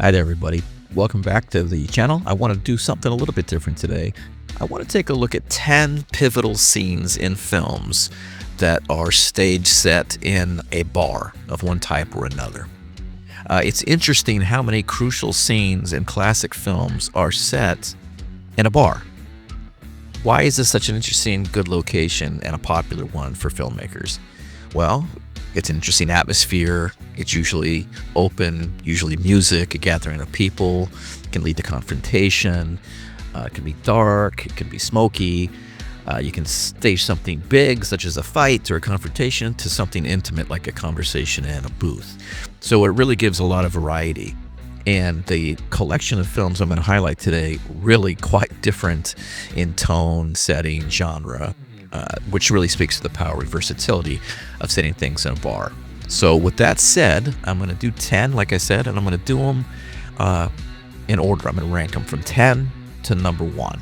Hi there, everybody. Welcome back to the channel. I want to do something a little bit different today. I want to take a look at 10 pivotal scenes in films that are stage set in a bar of one type or another. It's interesting how many crucial scenes in classic films are set in a bar. Why is this such an interesting, good location and a popular one for filmmakers? Well, it's an interesting atmosphere. It's usually open, usually music, a gathering of people. It can lead to confrontation. It can be dark. It can be smoky. You can stage something big, such as a fight or a confrontation, to something intimate like a conversation in a booth. So it really gives a lot of variety. And the collection of films I'm going to highlight today, really quite different in tone, setting, genre, which really speaks to the power and versatility of setting things in a bar. So with that said, I'm going to do 10, like I said, and I'm going to do them in order. I'm going to rank them from 10 to number 1.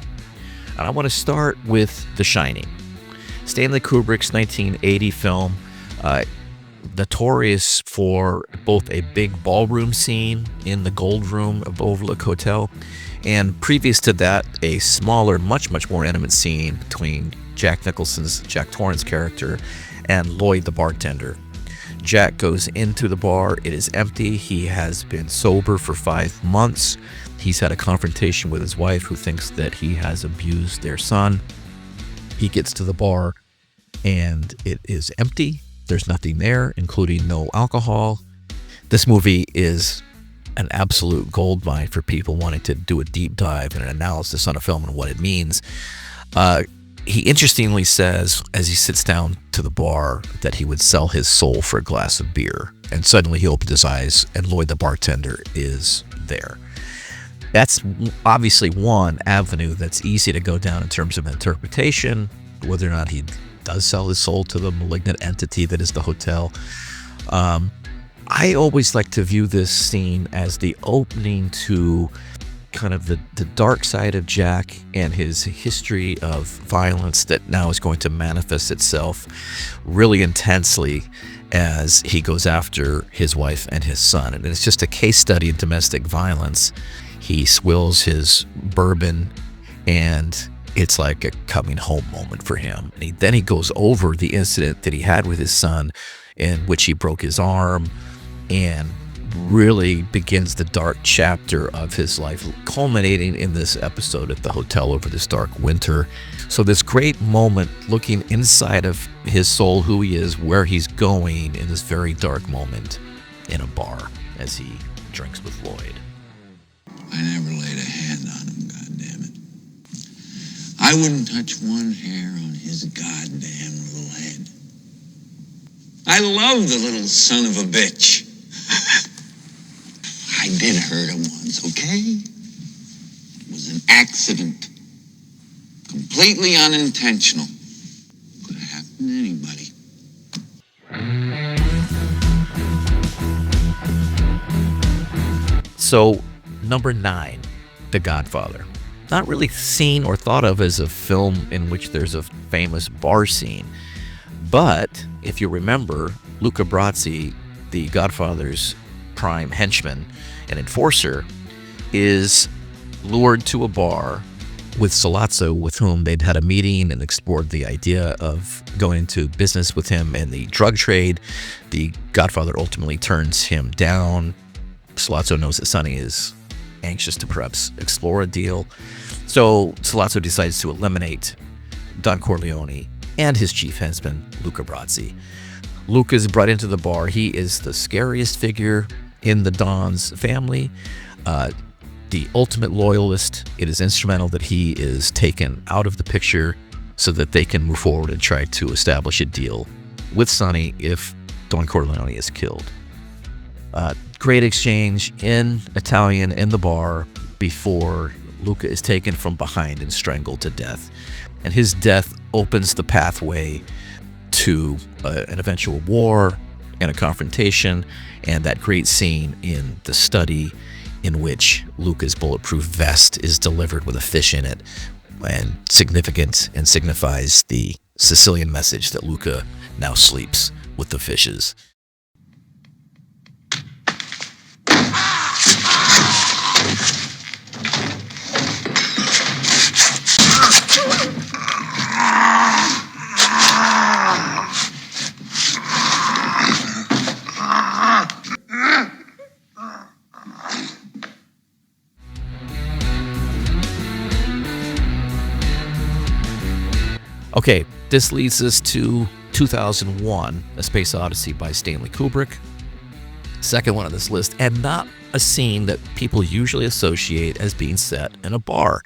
And I want to start with The Shining. Stanley Kubrick's 1980 film, notorious for both a big ballroom scene in the Gold Room of Overlook Hotel, and previous to that, a smaller, much more intimate scene between Jack Nicholson's Jack Torrance character and Lloyd the bartender. Jack goes into the bar. It is empty. He has been sober for 5 months. He's had a confrontation with his wife, who thinks that he has abused their son. He gets to the bar and it is empty. There's nothing there, including no alcohol. This movie is an absolute goldmine for people wanting to do a deep dive and an analysis on a film and what it means. He interestingly says, as he sits down to the bar, that he would sell his soul for a glass of beer. And suddenly he opens his eyes and Lloyd the bartender is there. That's obviously one avenue that's easy to go down in terms of interpretation, whether or not he does sell his soul to the malignant entity that is the hotel. I always like to view this scene as the opening to kind of the dark side of Jack and his history of violence that now is going to manifest itself really intensely as he goes after his wife and his son. And it's just a case study in domestic violence. He swills his bourbon and it's like a coming home moment for him. And then he goes over the incident that he had with his son, in which he broke his arm, and really begins the dark chapter of his life, culminating in this episode at the hotel over this dark winter. So this great moment looking inside of his soul, who he is, where he's going in this very dark moment in a bar as he drinks with Lloyd. I never laid a hand on him, goddammit. I wouldn't touch one hair on his goddamn little head. I love the little son of a bitch. I did hurt him once, okay? It was an accident. Completely unintentional. Could have happened to anybody. So, number 9, The Godfather. Not really seen or thought of as a film in which there's a famous bar scene. But, if you remember, Luca Brasi, the Godfather's prime henchman and enforcer, is lured to a bar with Sollozzo, with whom they'd had a meeting and explored the idea of going into business with him in the drug trade. The Godfather ultimately turns him down. Sollozzo knows that Sonny is anxious to perhaps explore a deal. So Sollozzo decides to eliminate Don Corleone and his chief henchman, Luca Brasi. Luca is brought into the bar. He is the scariest figure in the Don's family, the ultimate loyalist. It is instrumental that he is taken out of the picture so that they can move forward and try to establish a deal with Sonny if Don Corleone is killed. Great exchange in Italian in the bar before Luca is taken from behind and strangled to death. And his death opens the pathway to an eventual war and a confrontation, and that great scene in the study in which Luca's bulletproof vest is delivered with a fish in it, and significant and signifies the Sicilian message that Luca now sleeps with the fishes. Okay, this leads us to 2001, A Space Odyssey by Stanley Kubrick. Second one on this list, and not a scene that people usually associate as being set in a bar.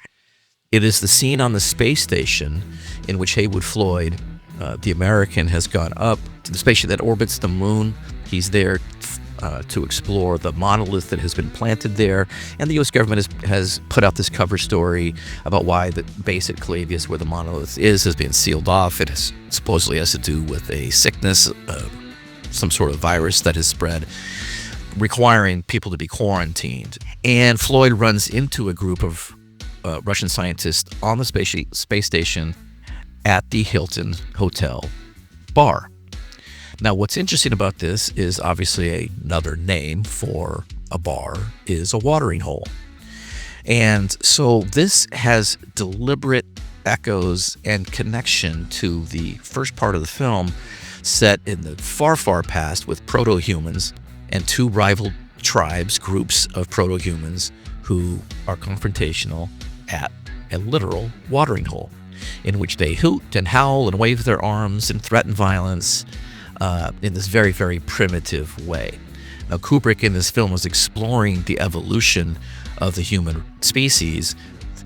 It is the scene on the space station in which Heywood Floyd, the American, has gone up to the spaceship that orbits the moon. He's there to explore the monolith that has been planted there, and the U.S. government has put out this cover story about why that basically this where the monolith is being sealed off. It supposedly has to do with a sickness, some sort of virus that has spread, requiring people to be quarantined. And Floyd runs into a group of Russian scientists on the space station at the Hilton Hotel bar. Now, what's interesting about this is obviously another name for a bar is a watering hole. And so this has deliberate echoes and connection to the first part of the film set in the far, far past with proto-humans and two rival groups of proto-humans who are confrontational at a literal watering hole in which they hoot and howl and wave their arms and threaten violence in this very, very primitive way. Now, Kubrick in this film was exploring the evolution of the human species,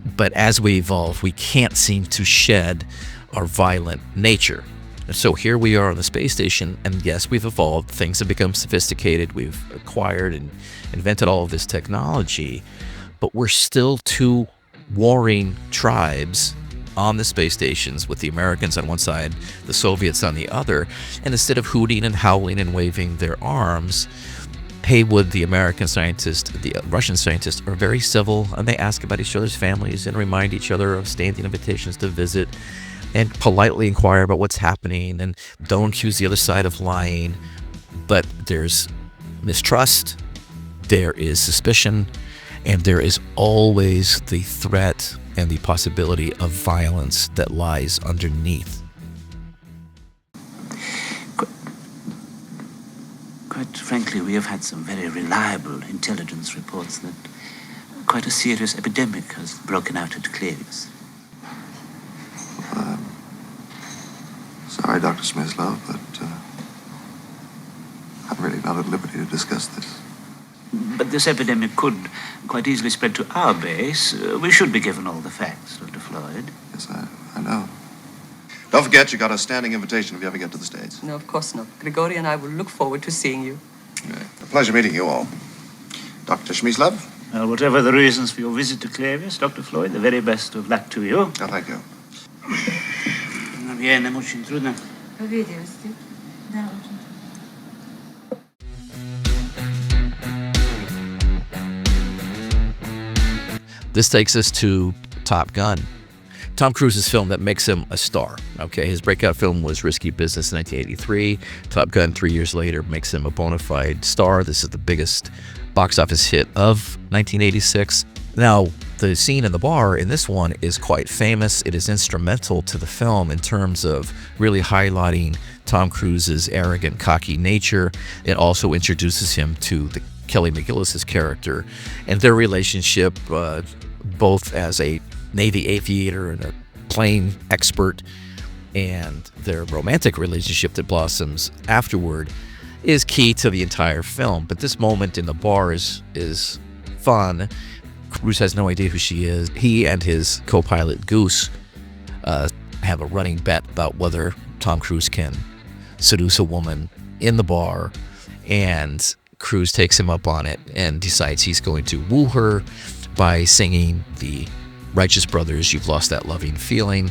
but as we evolve, we can't seem to shed our violent nature. And so here we are on the space station, and yes, we've evolved. Things have become sophisticated. We've acquired and invented all of this technology, but we're still two warring tribes on the space stations with the Americans on one side, the Soviets on the other. And instead of hooting and howling and waving their arms, Heywood, the American scientist, the Russian scientists are very civil, and they ask about each other's families and remind each other of standing invitations to visit and politely inquire about what's happening and don't accuse the other side of lying. But there's mistrust, there is suspicion, and there is always the threat and the possibility of violence that lies underneath. Quite frankly, we have had some very reliable intelligence reports that quite a serious epidemic has broken out at Clavius. Sorry, Dr. Smyslov, but I'm really not at liberty to discuss this. But this epidemic could quite easily spread to our base. We should be given all the facts, Dr. Floyd. Yes, I know. Don't forget, you got a standing invitation if you ever get to the States. No, of course not. Grigori and I will look forward to seeing you. Okay. A pleasure meeting you all. Dr. Smyslov? Well, whatever the reasons for your visit to Clavius, Dr. Floyd, the very best of luck to you. Oh, thank you. No viene mucho intruder. This takes us to Top Gun, Tom Cruise's film that makes him a star. Okay, his breakout film was Risky Business in 1983. Top Gun 3 years later makes him a bona fide star. This is the biggest box office hit of 1986. Now, the scene in the bar in this one is quite famous. It is instrumental to the film in terms of really highlighting Tom Cruise's arrogant, cocky nature. It also introduces him to the Kelly McGillis' character and their relationship, both as a Navy aviator and a plane expert, and their romantic relationship that blossoms afterward is key to the entire film. But this moment in the bar is fun. Cruise has no idea who she is. He and his co-pilot Goose have a running bet about whether Tom Cruise can seduce a woman in the bar, and Cruise takes him up on it and decides he's going to woo her by singing the Righteous Brothers' You've Lost That Loving Feeling.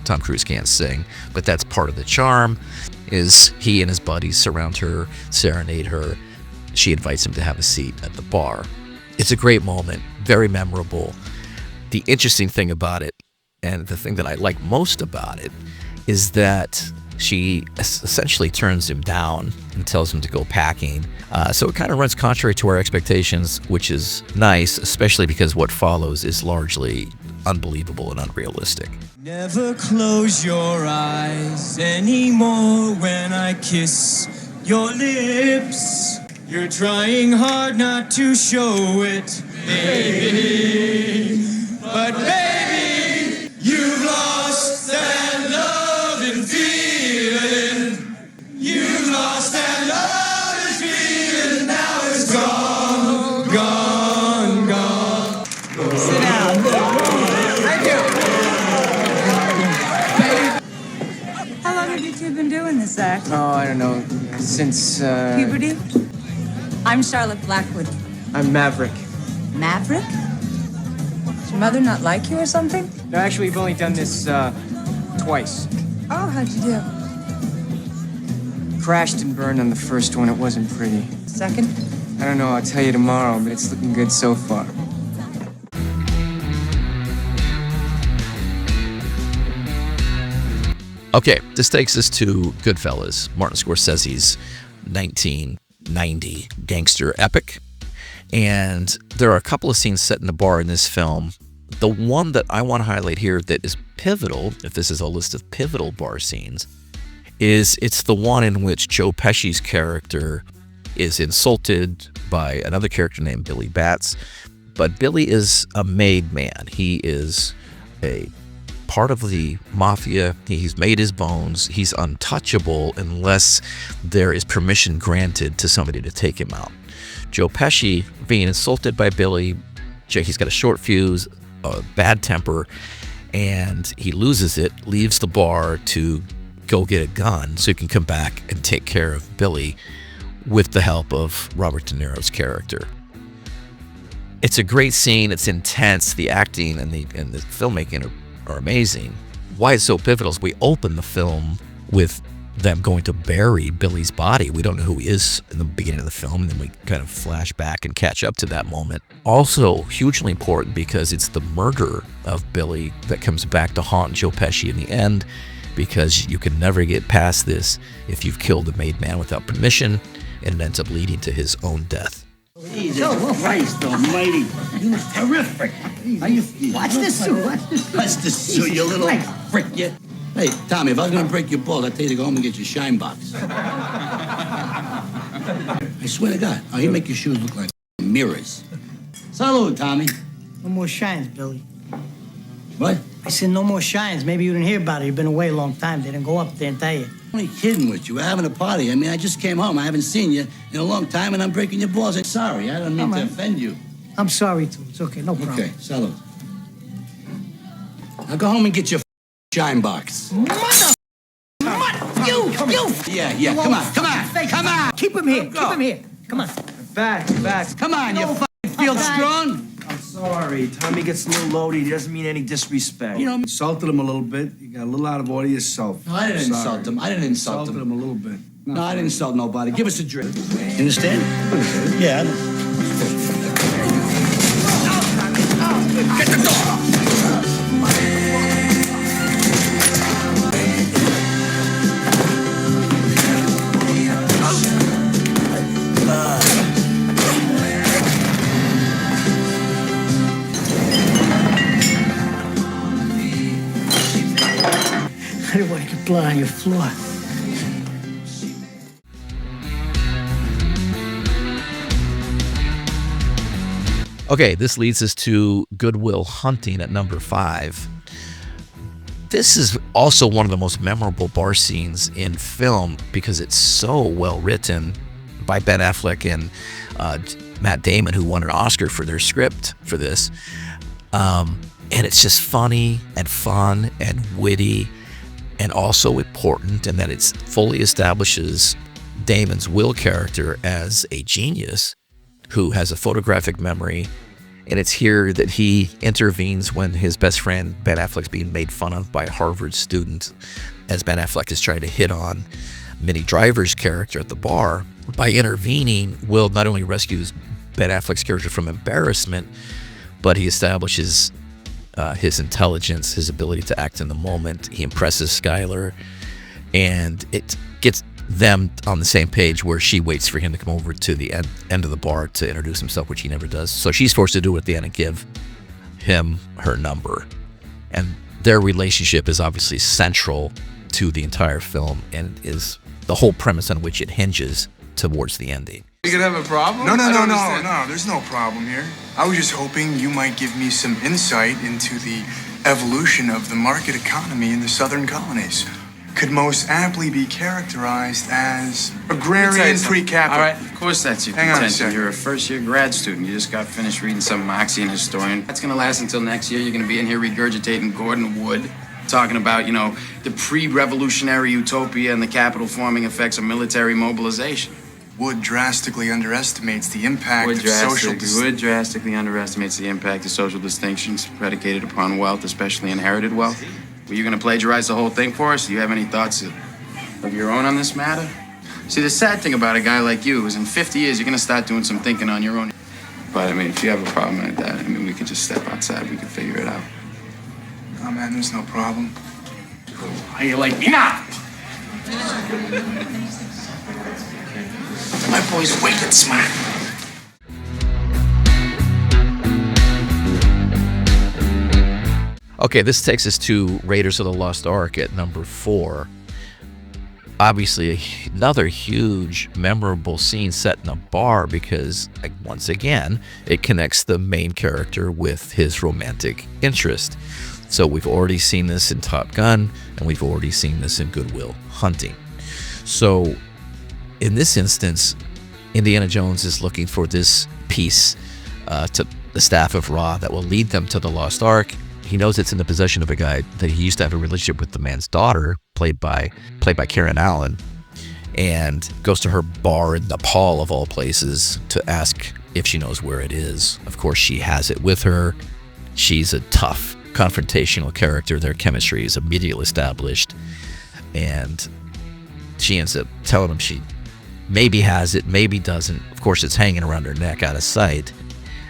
Tom Cruise can't sing, but that's part of the charm, is he and his buddies surround her, serenade her. She invites him to have a seat at the bar. It's a great moment, very memorable. The interesting thing about it, and the thing that I like most about it, is that she essentially turns him down and tells him to go packing. So it kind of runs contrary to our expectations, which is nice, especially because what follows is largely unbelievable and unrealistic. Never close your eyes anymore when I kiss your lips. You're trying hard not to show it, baby. But baby, you've lost that love. gone, gone. Sit down. Thank you. How long have you two been doing this act? Oh, I don't know. Since, Puberty? I'm Charlotte Blackwood. I'm Maverick. Maverick? Does your mother not like you or something? No, actually, we've only done this, twice. Oh, how'd you do? Crashed and burned on the first one. It wasn't pretty. Second? I don't know. I'll tell you tomorrow, but it's looking good so far. Okay, this takes us to Goodfellas, Martin Scorsese's 1990 gangster epic. And there are a couple of scenes set in a bar in this film. The one that I want to highlight here that is pivotal, if this is a list of pivotal bar scenes, it's the one in which Joe Pesci's character is insulted by another character named Billy Batts. But Billy is a made man. He is a part of the mafia. He's made his bones. He's untouchable unless there is permission granted to somebody to take him out. Joe Pesci being insulted by Billy, he's got a short fuse, a bad temper, and he loses it, leaves the bar to go get a gun so he can come back and take care of Billy with the help of Robert De Niro's character. It's a great scene. It's intense. The acting and the filmmaking are amazing. Why it's so pivotal is we open the film with them going to bury Billy's body. We don't know who he is in the beginning of the film, and then we kind of flash back and catch up to that moment. Also hugely important because it's the murder of Billy that comes back to haunt Joe Pesci in the end, because you can never get past this if you've killed a made man without permission, and it ends up leading to his own death. Jesus Christ almighty. You look terrific. Watch this suit. Watch this suit, you little frick. You. Hey, Tommy, if I was going to break your balls, I'd tell you to go home and get your shine box. I swear to God. Oh, you make your shoes look like mirrors. Salud, Tommy. No more shines, Billy. What? I said no more shines. Maybe you didn't hear about it. You've been away a long time. They didn't go up there and tell you. I'm only kidding with you. We're having a party. I mean, I just came home. I haven't seen you in a long time, and I'm breaking your balls. I'm sorry. I don't mean to offend you. I'm sorry, too. It's okay. No problem. Okay, salud. Now go home and get your shine box. Mother! You! Yeah. Come on. Keep him here. Keep him here. Come on. Back. Come on, you feel strong? I'm sorry. Tommy gets a little loaded. He doesn't mean any disrespect. You know, insulted him a little bit. You got a little out of order yourself. No, I didn't insult him. Insulted him a little bit. No, I didn't insult nobody. Give us a drink. You understand? Yeah. Get the door! I didn't want to get blood on your floor. Okay, this leads us to Good Will Hunting at number 5. This is also one of the most memorable bar scenes in film because it's so well written by Ben Affleck and Matt Damon, who won an Oscar for their script for this. And it's just funny and fun and witty and also important in that it fully establishes Damon's Will character as a genius who has a photographic memory. And it's here that he intervenes when his best friend Ben Affleck's being made fun of by a Harvard student, as Ben Affleck is trying to hit on Minnie Driver's character at the bar. By intervening, Will not only rescues Ben Affleck's character from embarrassment, but he establishes his intelligence, his ability to act in the moment. He impresses Skyler, and it gets them on the same page where she waits for him to come over to the end of the bar to introduce himself, which he never does. So she's forced to do it at the end and give him her number. And their relationship is obviously central to the entire film and is the whole premise on which it hinges towards the ending. You could have a problem? No, there's no problem here. I was just hoping you might give me some insight into the evolution of the market economy in the southern colonies. could most aptly be characterized as agrarian pre-capital. All right, of course that's your Hang on a contention. second. You're a first-year grad student. You just got finished reading some Marxian historian. That's gonna last until next year. You're gonna be in here regurgitating Gordon Wood, talking about, the pre-revolutionary utopia and the capital-forming effects of military mobilization. Wood drastically underestimates the impact of social Wood drastically underestimates the impact of social distinctions predicated upon wealth, especially inherited wealth. Were you going to plagiarize the whole thing for us? Do you have any thoughts of your own on this matter? See, the sad thing about a guy like you is in 50 years, you're going to start doing some thinking on your own. But, if you have a problem like that, we could just step outside. We could figure it out. Oh, man, there's no problem. How you like me now? My boy's wicked smart. Okay, this takes us to Raiders of the Lost Ark at number 4. Obviously, another huge, memorable scene set in a bar because, once again, it connects the main character with his romantic interest. So we've already seen this in Top Gun, and we've already seen this in Good Will Hunting. So, in this instance, Indiana Jones is looking for this piece to the staff of Ra that will lead them to the Lost Ark. He knows it's in the possession of a guy that he used to have a relationship with, the man's daughter, played by Karen Allen, and goes to her bar in Nepal, of all places, to ask if she knows where it is. Of course, she has it with her. She's a tough, confrontational character. Their chemistry is immediately established, and she ends up telling him she maybe has it, maybe doesn't. Of course, it's hanging around her neck out of sight.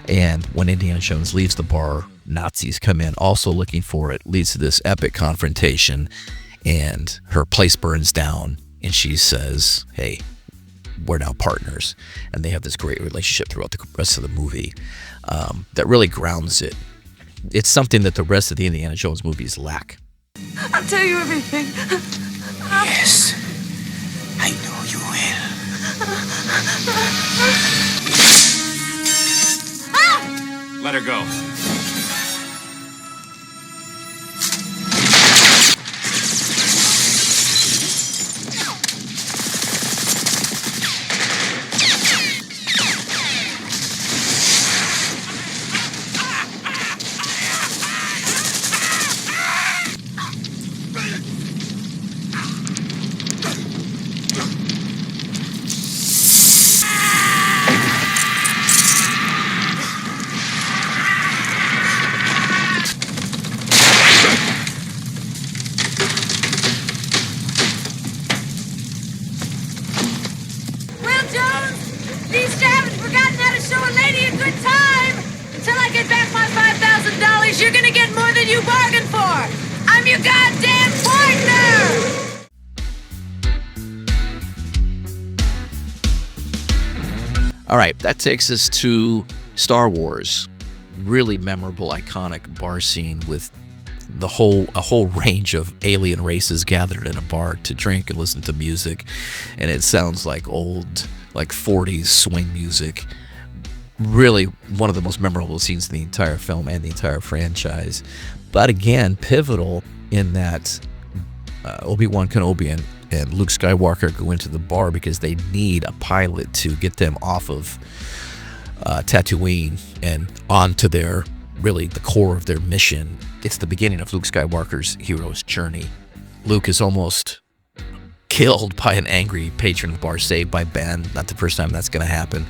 And when Indiana Jones leaves the bar, Nazis come in also looking for it. Leads to this epic confrontation, and her place burns down, and she says, hey, we're now partners. And they have this great relationship throughout the rest of the movie that really grounds it. It's something that the rest of the Indiana Jones movies lack. I'll tell you everything. Yes, I know you will. Let her go. You're gonna get more than you bargained for! I'm your goddamn partner! All right, that takes us to Star Wars. Really memorable, iconic bar scene with a whole range of alien races gathered in a bar to drink and listen to music, and it sounds like old, 40s swing music. Really one of the most memorable scenes in the entire film and the entire franchise. But again, pivotal in that Obi-Wan Kenobi and Luke Skywalker go into the bar because they need a pilot to get them off of Tatooine and onto the core of their mission. It's the beginning of Luke Skywalker's hero's journey. Luke is almost killed by an angry patron of the bar, saved by Ben. Not the first time that's going to happen.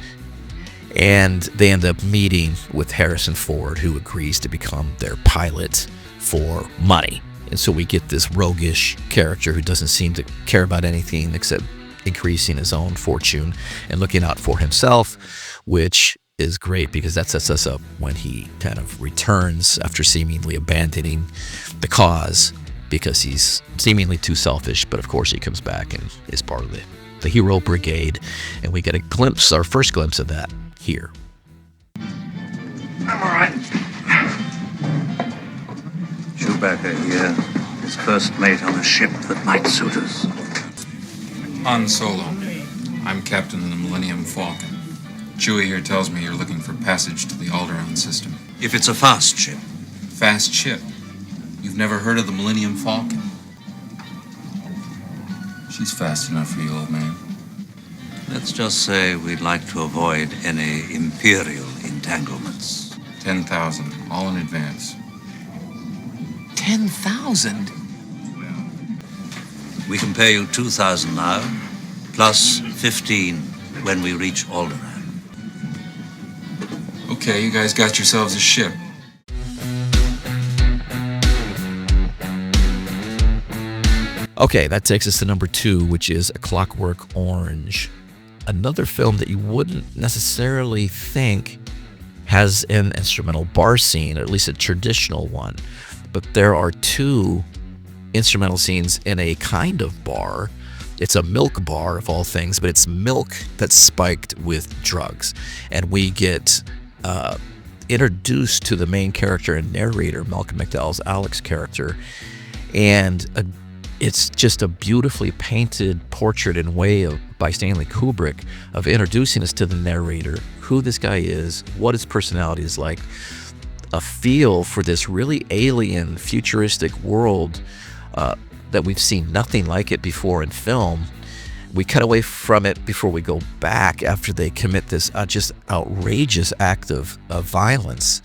And they end up meeting with Harrison Ford, who agrees to become their pilot for money. And so we get this roguish character who doesn't seem to care about anything except increasing his own fortune and looking out for himself, which is great because that sets us up when he kind of returns after seemingly abandoning the cause because he's seemingly too selfish. But of course he comes back and is part of the hero brigade, and we get our first glimpse of that here. I'm all right. Chewbacca here, his first mate on a ship that might suit us. Han Solo. I'm captain of the Millennium Falcon. Chewie here tells me you're looking for passage to the Alderaan system. If it's a fast ship. Fast ship? You've never heard of the Millennium Falcon? She's fast enough for you, old man. Let's just say we'd like to avoid any imperial entanglements. 10,000, all in advance. 10,000? We can pay you 2,000 now, plus 15 when we reach Alderaan. Okay, you guys got yourselves a ship. Okay, that takes us to number 2, which is A Clockwork Orange. Another film that you wouldn't necessarily think has an instrumental bar scene, or at least a traditional one. But there are 2 instrumental scenes in a kind of bar. It's a milk bar, of all things, but it's milk that's spiked with drugs. And we get introduced to the main character and narrator, Malcolm McDowell's Alex character, and it's just a beautifully painted portrait in way by Stanley Kubrick of introducing us to the narrator, who this guy is, what his personality is like, a feel for this really alien, futuristic world that we've seen nothing like it before in film. We cut away from it before we go back after they commit this just outrageous act of violence.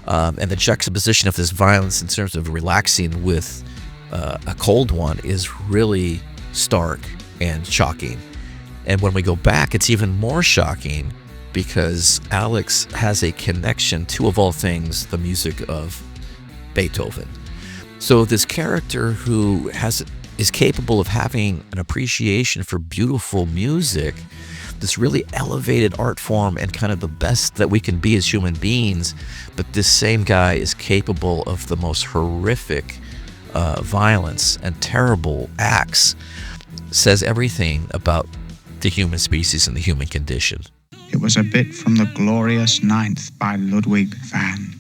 And the juxtaposition of this violence in terms of relaxing with a cold one is really stark and shocking. And when we go back, it's even more shocking because Alex has a connection to, of all things, the music of Beethoven. So this character who is capable of having an appreciation for beautiful music, this really elevated art form and kind of the best that we can be as human beings, but this same guy is capable of the most horrific violence and terrible acts, says everything about the human species and the human condition. It was a bit from the Glorious Ninth by Ludwig van.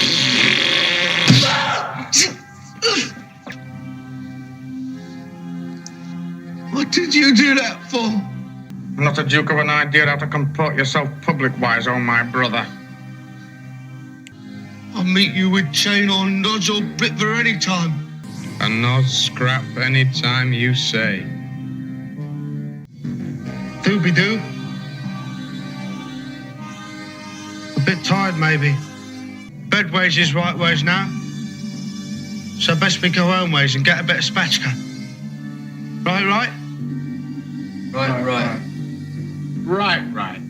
What did you do that for? Not a duke of an idea how to comport yourself public-wise, oh my brother. I'll meet you with chain or nodge or Britver any time. A nod scrap any time you say. Doobie-doo. A bit tired, maybe. Bed ways is right ways now. So best we go home ways and get a bit of spatchka. Right? Right.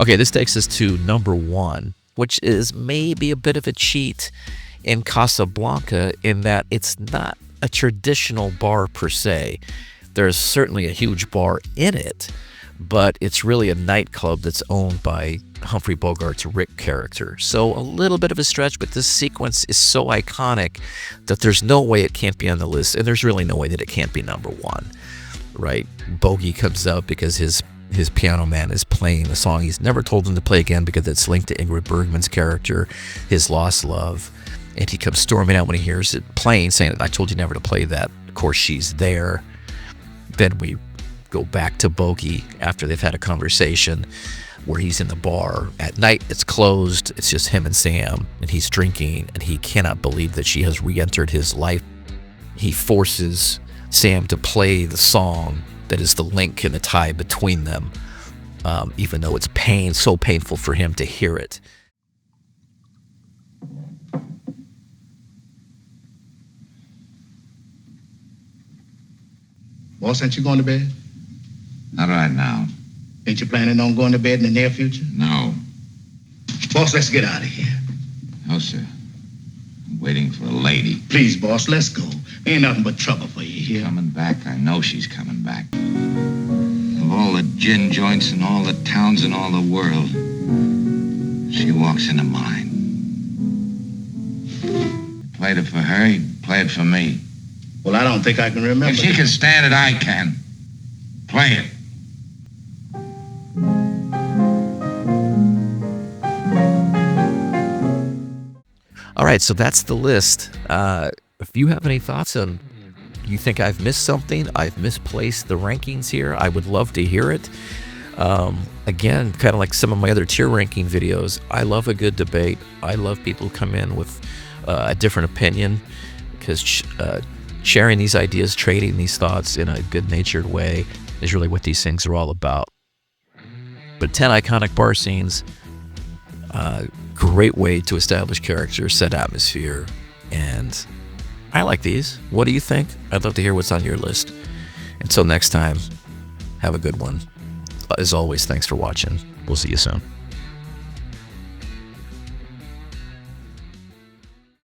Okay, this takes us to number 1, which is maybe a bit of a cheat in Casablanca in that it's not a traditional bar per se. There's certainly a huge bar in it, but it's really a nightclub that's owned by Humphrey Bogart's Rick character. So a little bit of a stretch, but this sequence is so iconic that there's no way it can't be on the list, and there's really no way that it can't be number 1, right? Bogey comes out because his piano man is playing a song he's never told him to play again because it's linked to Ingrid Bergman's character, his lost love. And he comes storming out when he hears it playing, saying, I told you never to play that. Of course, she's there. Then we go back to Bogey after they've had a conversation where he's in the bar. At night, it's closed. It's just him and Sam, and he's drinking, and he cannot believe that she has re-entered his life. He forces Sam to play the song that is the link and the tie between them, even though it's so painful for him to hear it. Boss, ain't you going to bed? Not right now. Ain't you planning on going to bed in the near future? No. Boss, let's get out of here. No, sir. I'm waiting for a lady. Please, boss, let's go. Ain't nothing but trouble for you here. Coming back? I know she's coming back. Of all the gin joints in all the towns in all the world, she walks into mine. You played it for her, you play it for me. Well, I don't think I can remember. If she can stand it, I can. Play it. All right, so that's the list. If you have any thoughts on, you think I've missed something, I've misplaced the rankings here, I would love to hear it. Again, kind of like some of my other tier ranking videos, I love a good debate. I love people who come in with a different opinion, because sharing these ideas, trading these thoughts in a good-natured way is really what these things are all about. But 10 iconic bar scenes, great way to establish character, set atmosphere, and I like these. What do you think? I'd love to hear what's on your list. Until next time, have a good one. As always, thanks for watching. We'll see you soon.